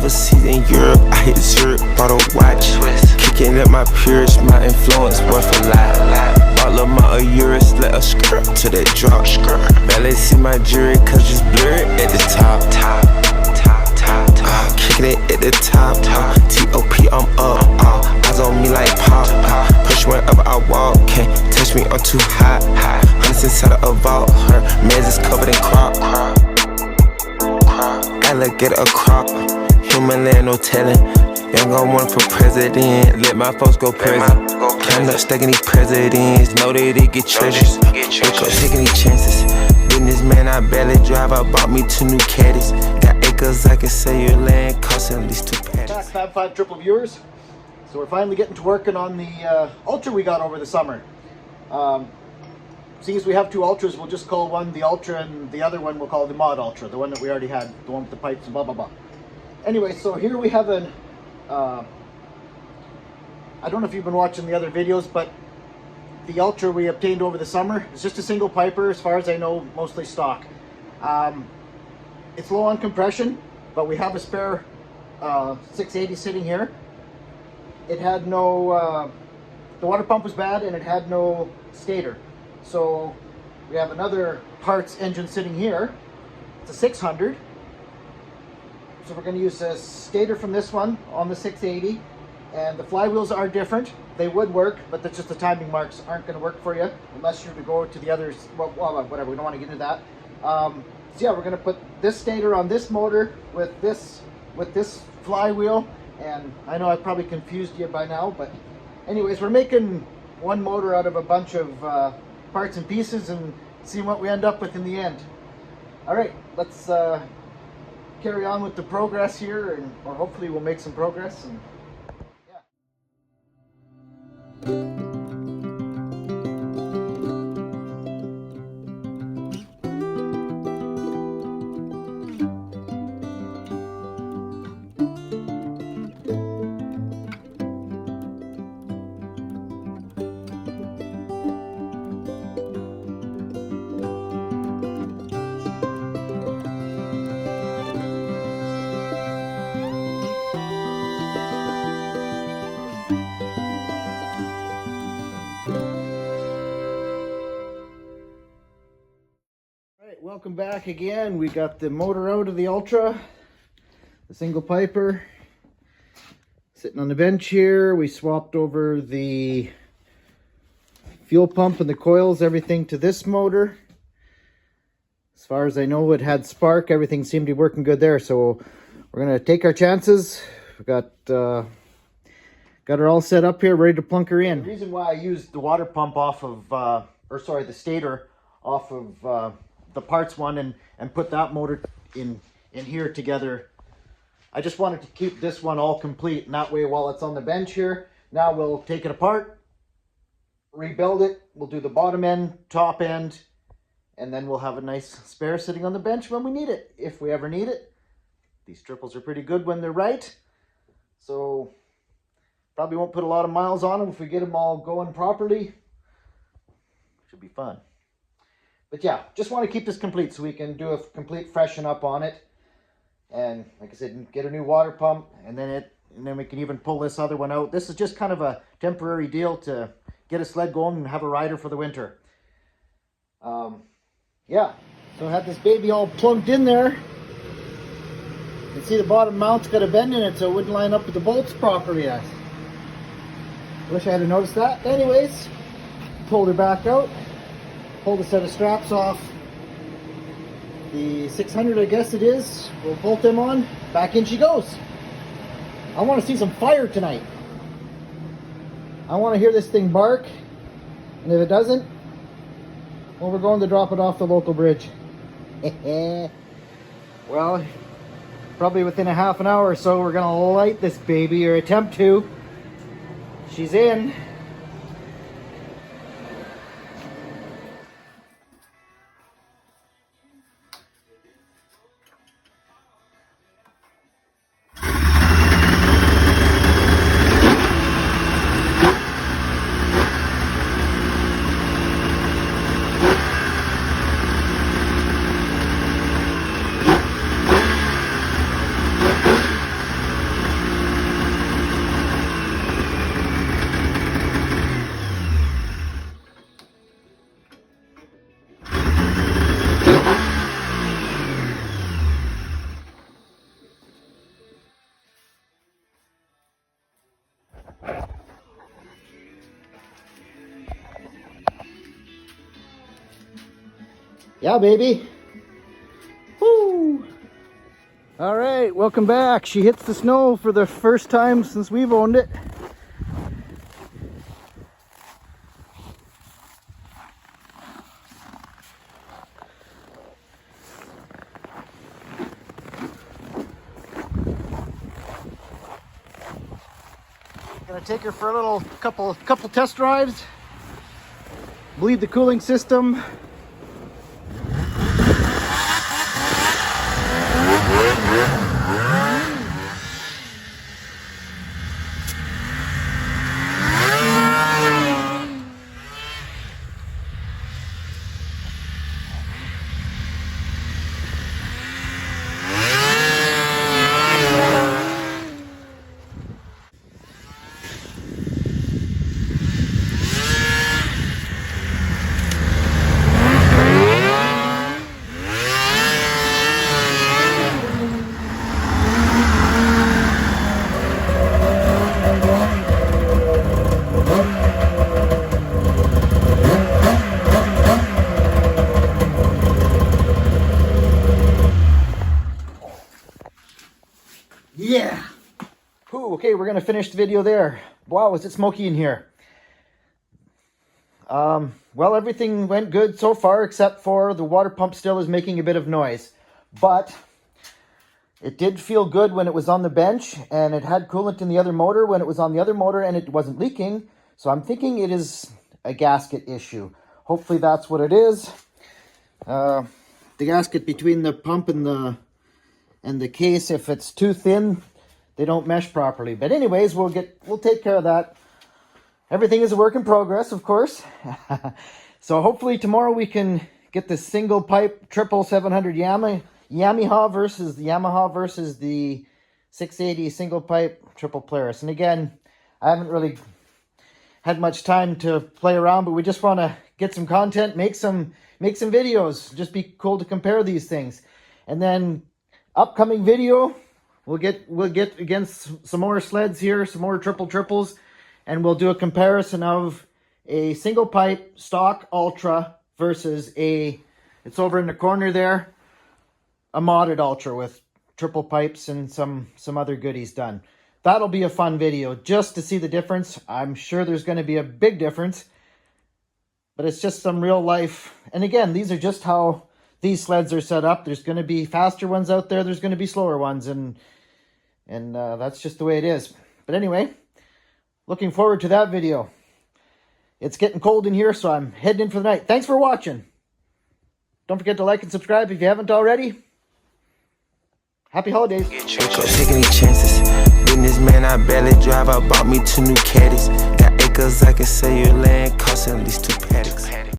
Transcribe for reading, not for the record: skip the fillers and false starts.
overseas in Europe, I hit Zurich, bought a watch. Kicking at my peers, my influence worth a lot. All of my Eurus, let her skirt to that drop. Barely see my jury, cause it's blurred at the top. Kicking it at the top. T.O.P. I'm up. Eyes on me like pop. Push wherever I walk. Can't touch me, I'm too hot. Hunts inside of a vault. Her man's is covered in crop. Alligator a crop. Human land, no telling. Young gon' one for president. Let my folks go present. I'm not stacking these presidents. Know that they get treasures. Wake up taking these chances. Businessman, I barely drive. I bought me 2 new caddies. Got acres, I can sell your land. Cost at least 2 patties. Fab 5 triple viewers. So we're finally getting to working on the Ultra we got over the summer. Seeing as we have 2 Ultras, we'll just call one the Ultra and the other one we'll call the Mod Ultra. The one that we already had. The one with the pipes and blah blah blah. Anyway, so here we have an I don't know if you've been watching the other videos, but the Ultra we obtained over the summer is just a single piper, as far as I know, mostly stock. It's low on compression, but we have a spare 680 sitting here. It had no, the water pump was bad and it had no stator. So we have another parts engine sitting here. It's a 600. So we're going to use a stator from this one on the 680. And the flywheels are different. They would work, but that's just the timing marks aren't going to work for you unless you're to go to the others. Well, whatever. We don't want to get into that. So yeah, we're going to put this stator on this motor with this flywheel. And I know I probably confused you by now, but anyways, we're making one motor out of a bunch of parts and pieces and see what we end up with in the end. All right, let's carry on with the progress here, or hopefully we'll make some progress. And welcome back again. We got the motor out of the Ultra, the single piper, sitting on the bench here. We swapped over the fuel pump and the coils, everything to this motor. As far as I know, it had spark. Everything seemed to be working good there. So we're going to take our chances. We've got her all set up here, ready to plunk her in. The reason why I used the water pump off of, the stator off of the parts one and put that motor in here together. I just wanted to keep this one all complete, and that way while it's on the bench here, now we'll take it apart, rebuild it, we'll do the bottom end, top end, and then we'll have a nice spare sitting on the bench when we need it, if we ever need it. These triples are pretty good when they're right, so probably won't put a lot of miles on them if we get them all going properly. Should be fun. But yeah, just want to keep this complete so we can do a complete freshen up on it. And like I said, get a new water pump, and then we can even pull this other one out. This is just kind of a temporary deal to get a sled going and have a rider for the winter. Yeah, so I had this baby all plugged in there. You can see the bottom mount's got a bend in it, so it wouldn't line up with the bolts properly. I wish I had noticed that. Anyways, pulled her back out. Pulled a set of straps off the 600, I guess it is. We'll bolt them on. Back in she goes. I want to see some fire tonight. I want to hear this thing bark. And if it doesn't, well, we're going to drop it off the local bridge. Well, probably within a half an hour or so, we're going to light this baby, or attempt to. She's in. Yeah, baby. Woo! All right, welcome back. She hits the snow for the first time since we've owned it. Gonna take her for a little couple test drives. Bleed the cooling system. Yeah. Ooh, okay, we're gonna finish the video there. Wow, is it smoky in here? Well, everything went good so far, except for the water pump still is making a bit of noise. But it did feel good when it was on the bench, and it had coolant in the other motor when it was on the other motor, and it wasn't leaking. So I'm thinking it is a gasket issue. Hopefully that's what it is. The gasket between the pump and the case, if it's too thin, they don't mesh properly. But anyways, we'll take care of that. Everything is a work in progress, of course. So hopefully tomorrow we can get the single pipe 700 Yamaha versus the 680 single pipe triple Polaris. And again, I haven't really had much time to play around, but we just want to get some content, make some videos. Just be cool to compare these things. And then upcoming video, we'll get against some more sleds here, some more triples, and we'll do a comparison of a single pipe stock Ultra versus it's over in the corner there, a modded Ultra with triple pipes and some other goodies done. That'll be a fun video just to see the difference. I'm sure there's going to be a big difference, but it's just some real life. And again, these are just how these sleds are set up. There's going to be faster ones out there. There's going to be slower ones, and that's just the way it is. But anyway, looking forward to that video. It's getting cold in here, so I'm heading in for the night. Thanks for watching. Don't forget to like and subscribe if you haven't already. Happy holidays. Wake up, taking these chances. Businessman, I barely drive. I bought me 2 new caddies. Got acres, I can sell your land, cost at least 2 paddocks.